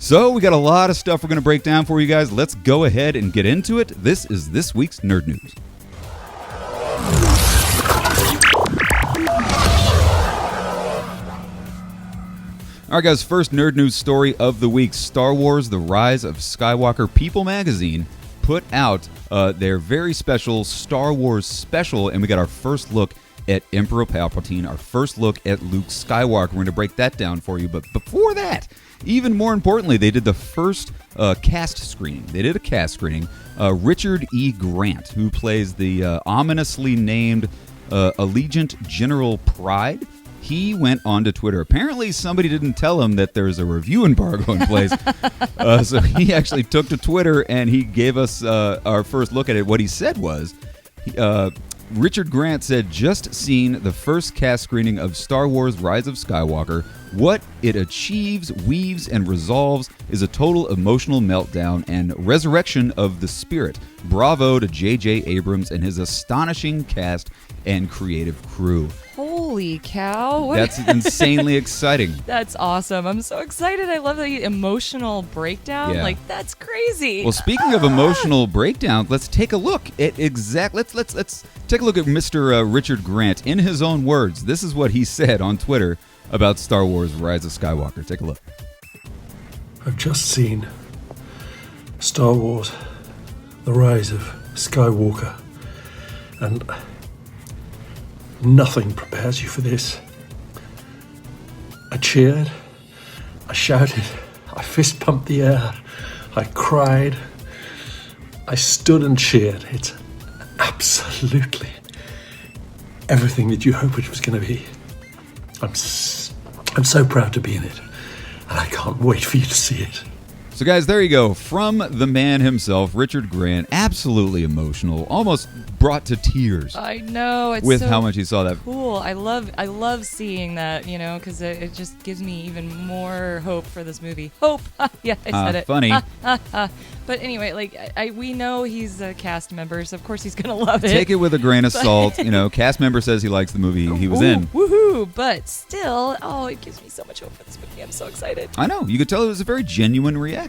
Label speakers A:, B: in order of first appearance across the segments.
A: So we got a lot of stuff we're going to break down for you guys. Let's go ahead and get into it. This is this week's Nerd News. All right, guys, first Nerd News story of the week. Star Wars The Rise of Skywalker. People magazine put out their very special Star Wars special, and we got our first look at Emperor Palpatine, our first look at Luke Skywalker. We're going to break that down for you, but before that, even more importantly, they did the first cast screening. They did a cast screening. Richard E. Grant, who plays the ominously named Allegiant General Pride, he went onto Twitter. Apparently, somebody didn't tell him that there's a review embargo in place. So he actually took to Twitter and he gave us our first look at it. What he said was, Richard Grant said, just seen the first cast screening of Star Wars Rise of Skywalker. What it achieves, weaves, and resolves is a total emotional meltdown and resurrection of the spirit. Bravo to J.J. Abrams and his astonishing cast and creative crew.
B: Holy cow.
A: That's insanely exciting.
B: That's awesome. I'm so excited. I love the emotional breakdown.
A: Yeah.
B: Like, that's crazy.
A: Well, speaking of emotional breakdown, let's take a look at let's take a look at Mr. Richard Grant. In his own words, this is what he said on Twitter about Star Wars Rise of Skywalker. Take a look.
C: I've just seen Star Wars The Rise of Skywalker, and nothing prepares you for this. I cheered, I shouted, I fist pumped the air, I cried, I stood and cheered. It's absolutely everything that you hoped it was going to be. I'm so proud to be in it, and I can't wait for you to see it.
A: So, guys, there you go. From the man himself, Richard Grant, absolutely emotional, almost brought to tears.
B: I know. It's
A: with
B: so
A: how much he saw that.
B: Cool. I love seeing that, because it just gives me even more hope for this movie. Hope. Yeah, I said it.
A: Funny.
B: But anyway, we know he's a cast member, so of course he's going to love it.
A: Take it with a grain of salt. Cast member says he likes the movie he was in.
B: Woohoo! But still, it gives me so much hope for this movie. I'm so excited.
A: I know. You could tell it was a very genuine reaction.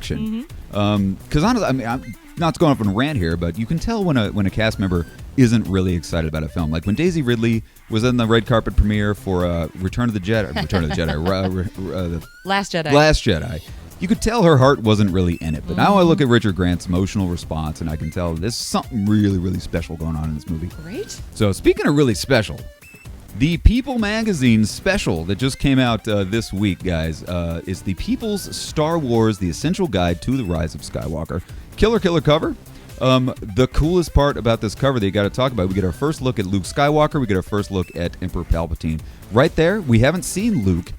A: Because honestly, I mean, I'm not to go off on a rant here, but you can tell when a cast member isn't really excited about a film. Like when Daisy Ridley was in the red carpet premiere for Return of the Jedi,
B: Last Jedi.
A: Last Jedi. You could tell her heart wasn't really in it. But now I look at Richard Grant's emotional response, and I can tell there's something really, really special going on in this movie.
B: Right?
A: So speaking of really special, the People magazine special that just came out this week, guys, is the People's Star Wars, The Essential Guide to the Rise of Skywalker. Killer cover. The coolest part about this cover that you got to talk about, we get our first look at Luke Skywalker, we get our first look at Emperor Palpatine. Right there, we haven't seen Luke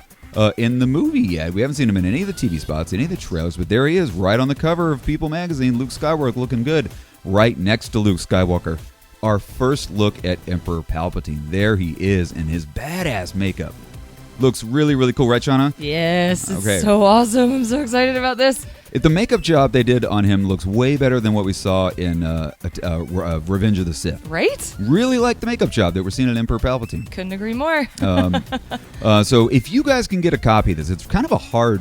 A: in the movie yet. We haven't seen him in any of the TV spots, any of the trailers, but there he is, right on the cover of People magazine, Luke Skywalker looking good, right next to Luke Skywalker. Our first look at Emperor Palpatine. There he is in his badass makeup. Looks really, really cool, right, Shauna?
B: Yes, it's so awesome. I'm so excited about this.
A: The makeup job they did on him looks way better than what we saw in Revenge of the Sith.
B: Right?
A: Really like the makeup job that we're seeing in Emperor Palpatine.
B: Couldn't agree more.
A: So if you guys can get a copy of this, it's kind of a hard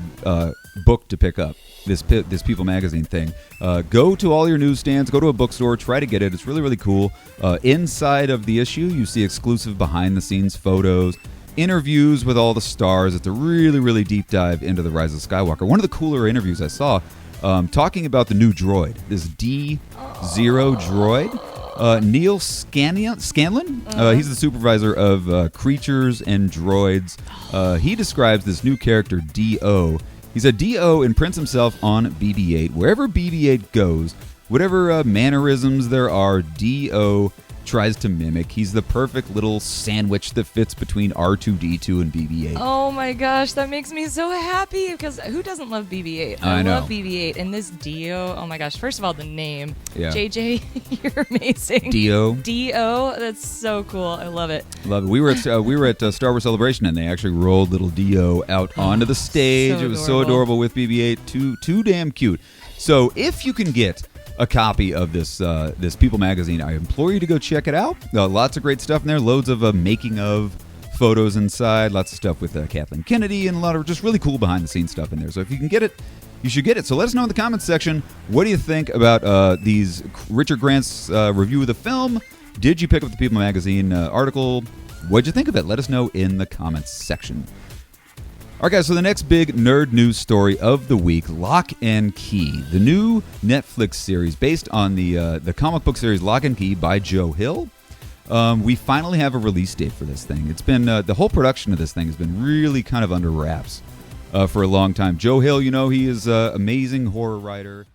A: book to pick up, this People magazine thing. Go to all your newsstands, go to a bookstore, try to get it. It's really, really cool. Inside of the issue, you see exclusive behind-the-scenes photos, interviews with all the stars. It's a really, really deep dive into the Rise of Skywalker. One of the cooler interviews I saw, talking about the new droid, this D0 droid. Neil Scanlon, he's the supervisor of creatures and droids. He describes this new character, D0. He said D0 imprints himself on BB-8. Wherever BB-8 goes, whatever mannerisms there are, D0 tries to mimic. He's the perfect little sandwich that fits between R2-D2 and BB-8.
B: Oh my gosh, that makes me so happy, because who doesn't love BB-8?
A: I know.
B: Love BB-8, and this Dio, oh my gosh, first of all, the name.
A: Yeah.
B: JJ, you're amazing.
A: Dio.
B: That's so cool. I love it.
A: Love it. We were at Star Wars Celebration, and they actually rolled little Dio out onto the stage.
B: So
A: it was so adorable with BB-8. Too damn cute. So if you can get a copy of this People magazine, I implore you to go check it out. Lots of great stuff in there. Loads of making of photos inside. Lots of stuff with Kathleen Kennedy and a lot of just really cool behind the scenes stuff in there. So if you can get it, you should get it. So let us know in the comments section, what do you think about these Richard Grant's review of the film? Did you pick up the People Magazine article? What'd you think of it? Let us know in the comments section. All right, guys, so the next big nerd news story of the week, Lock and Key, the new Netflix series based on the comic book series Lock and Key by Joe Hill. We finally have a release date for this thing. It's been the whole production of this thing has been really kind of under wraps for a long time. Joe Hill, you know, he is an amazing horror writer.